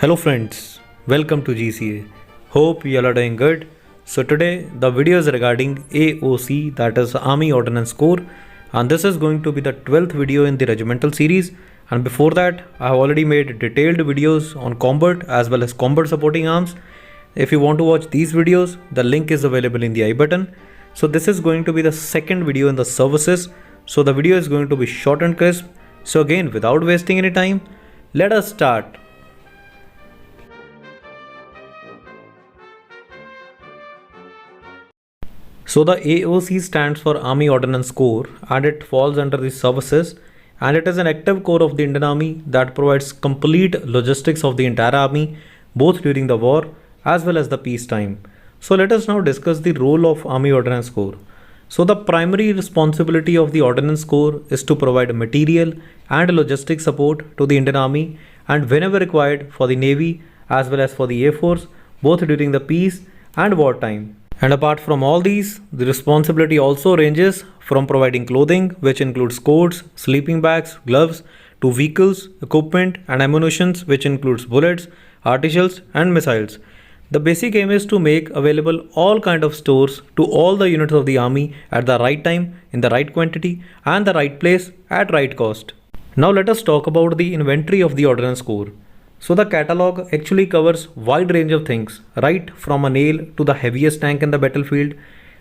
Hello friends, welcome to GCA. Hope you all are doing good. So today the video is regarding AOC, that is Army Ordnance Corps, and this is going to be the 12th video in the regimental series. And before that I have already made detailed videos on combat as well as combat supporting arms. If you want to watch these videos, the link is available in the I button. So this is going to be the second video in the services. So the video is going to be short and crisp. So again, without wasting any time, let us start. So the AOC stands for Army Ordnance Corps and it falls under the services, and it is an active corps of the Indian Army that provides complete logistics of the entire army both during the war as well as the peacetime. So let us now discuss the role of Army Ordnance Corps. So the primary responsibility of the Ordnance Corps is to provide material and logistic support to the Indian Army and whenever required for the Navy as well as for the Air Force both during the peace and wartime. And apart from all these, the responsibility also ranges from providing clothing, which includes coats, sleeping bags, gloves, to vehicles, equipment and ammunition, which includes bullets, artificials and missiles. The basic aim is to make available all kind of stores to all the units of the army at the right time, in the right quantity and the right place at right cost. Now let us talk about the inventory of the Ordnance Corps. So the catalog actually covers wide range of things, right from a nail to the heaviest tank in the battlefield,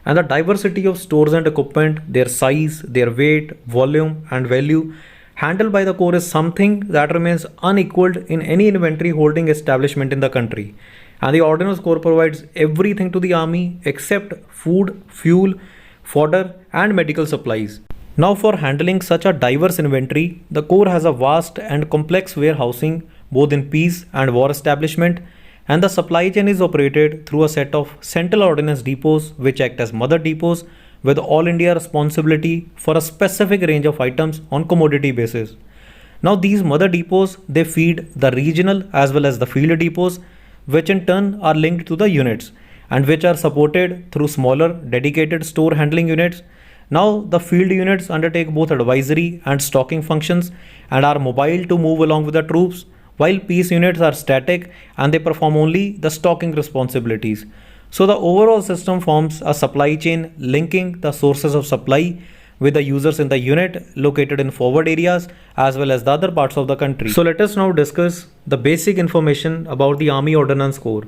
and the diversity of stores and equipment, their size, their weight, volume and value handled by the corps is something that remains unequaled in any inventory holding establishment in the country. And the Ordnance Corps provides everything to the army except food, fuel, fodder and medical supplies. Now for handling such a diverse inventory, the corps has a vast and complex warehousing both in peace and war establishment, and the supply chain is operated through a set of central ordnance depots which act as mother depots with all India responsibility for a specific range of items on commodity basis. Now these mother depots, they feed the regional as well as the field depots, which in turn are linked to the units and which are supported through smaller dedicated store handling units. Now the field units undertake both advisory and stocking functions and are mobile to move along with the troops, while peace units are static and they perform only the stocking responsibilities. So the overall system forms a supply chain linking the sources of supply with the users in the unit located in forward areas as well as the other parts of the country. So let us now discuss the basic information about the Army Ordnance Corps.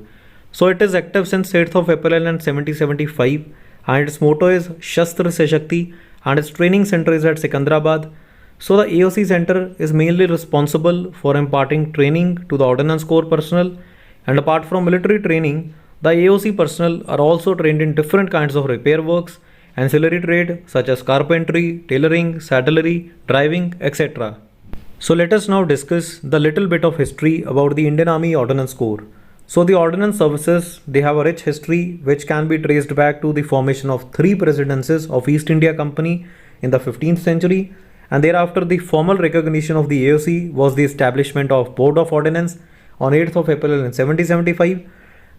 So it is active since 8th of April in 1775 and its motto is Shastra Se Shakti and its training center is at Secunderabad. So the AOC center is mainly responsible for imparting training to the Ordnance Corps personnel, and apart from military training, the AOC personnel are also trained in different kinds of repair works, ancillary trade such as carpentry, tailoring, saddlery, driving, etc. So let us now discuss the little bit of history about the Indian Army Ordnance Corps. So the Ordnance Services, they have a rich history which can be traced back to the formation of 3 presidencies of East India Company in the 15th century, and thereafter the formal recognition of the AOC was the establishment of Board of Ordnance on 8th of April in 1775.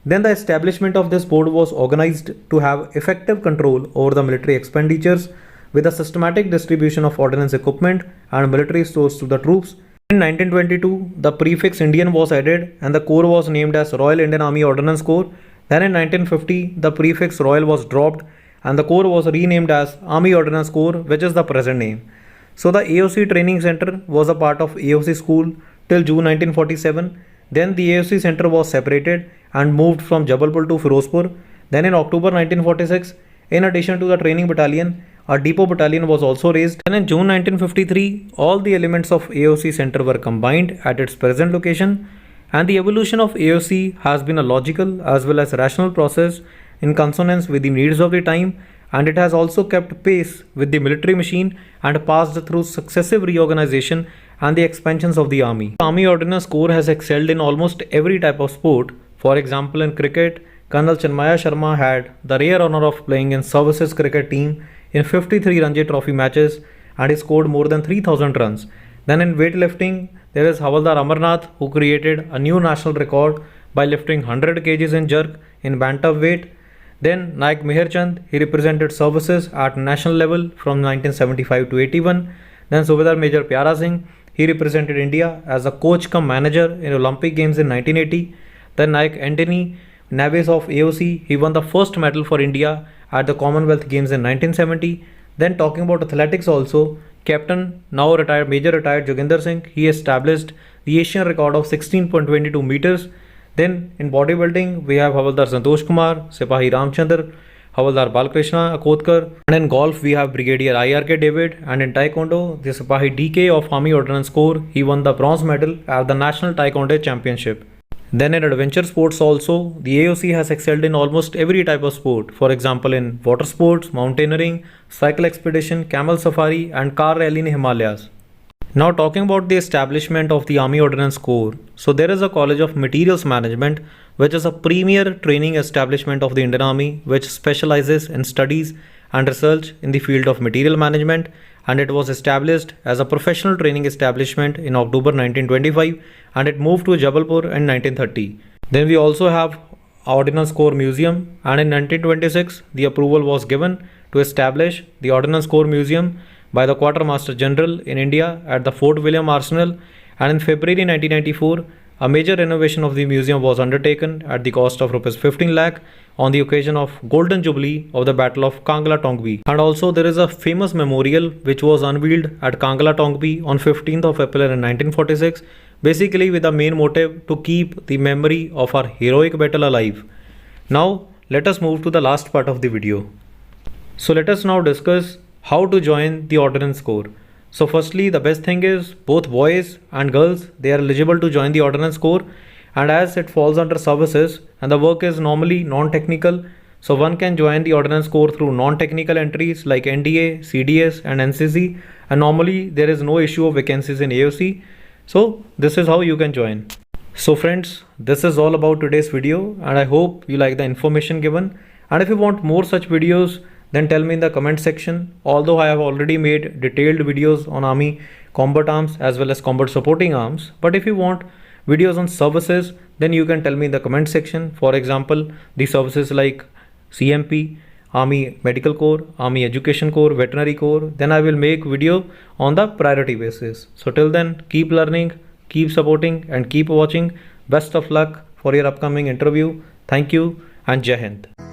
Then the establishment of this board was organized to have effective control over the military expenditures with a systematic distribution of ordnance equipment and military stores to the troops. In 1922, the prefix Indian was added and the corps was named as Royal Indian Army Ordnance Corps. Then in 1950, the prefix Royal was dropped and the corps was renamed as Army Ordnance Corps, which is the present name. So the AOC training center was a part of AOC school till June 1947. Then the AOC center was separated and moved from Jabalpur to Firozpur. Then in October 1946, in addition to the training battalion, a depot battalion was also raised. Then in June 1953, all the elements of AOC center were combined at its present location, and the evolution of AOC has been a logical as well as rational process in consonance with the needs of the time, and it has also kept pace with the military machine and passed through successive reorganization and the expansions of the army. The Army Ordnance Corps has excelled in almost every type of sport. For example, in cricket, Colonel Chinmaya Sharma had the rare honor of playing in services cricket team in 53 Ranji Trophy matches and he scored more than 3000 runs. Then in weightlifting, there is Havaldar Amarnath who created a new national record by lifting 100 kgs in jerk in bantamweight. Then Naik Meherchand, he represented services at national level from 1975 to 81. Then Subedar Major Pyara Singh, he represented India as a coach cum manager in Olympic Games in 1980. Then like Anthony Naves of AOC, he won the first medal for India at the Commonwealth Games in 1970. Then talking about athletics also, Captain now retired Major retired Joginder Singh, he established the Asian record of 16.22 meters. Then in bodybuilding, we have Havaldar Santosh Kumar, Sipahi Ramchandar, Havaldar Balkrishna Akotkar, and in golf we have Brigadier IRK David, and in Taekwondo, the Sipahi DK of Army Ordnance Corps, he won the bronze medal at the National Taekwondo Championship. Then in adventure sports also, the AOC has excelled in almost every type of sport. For example, in water sports, mountaineering, cycle expedition, camel safari, and car rally in Himalayas. Now talking about the establishment of the Army Ordnance Corps. So there is a College of Materials Management which is a premier training establishment of the Indian Army which specializes in studies and research in the field of material management, and it was established as a professional training establishment in October 1925 and it moved to Jabalpur in 1930. Then we also have Ordnance Corps Museum, and in 1926 the approval was given to establish the Ordnance Corps Museum by the Quartermaster General in India at the Fort William Arsenal, and in February 1994 a major renovation of the museum was undertaken at the cost of Rs 15 lakh on the occasion of Golden Jubilee of the Battle of Kangla Tongbi. And also there is a famous memorial which was unveiled at Kangla Tongbi on 15th of April in 1946, basically with the main motive to keep the memory of our heroic battle alive. Now let us move to the last part of the video. So let us now discuss how to join the Ordnance Corps. So firstly, the best thing is both boys and girls, they are eligible to join the Ordnance Corps, and as it falls under services and the work is normally non-technical, so one can join the Ordnance Corps through non-technical entries like NDA, CDS and NCC, and normally there is no issue of vacancies in AOC. So this is how you can join. So friends, this is all about today's video and I hope you like the information given, and if you want more such videos, then tell me in the comment section. Although I have already made detailed videos on Army combat arms as well as combat supporting arms, but if you want videos on services, then you can tell me in the comment section. For example, the services like CMP, Army Medical Corps, Army Education Corps, Veterinary Corps, then I will make video on the priority basis. So till then, keep learning, keep supporting and keep watching. Best of luck for your upcoming interview. Thank you and Jai Hind.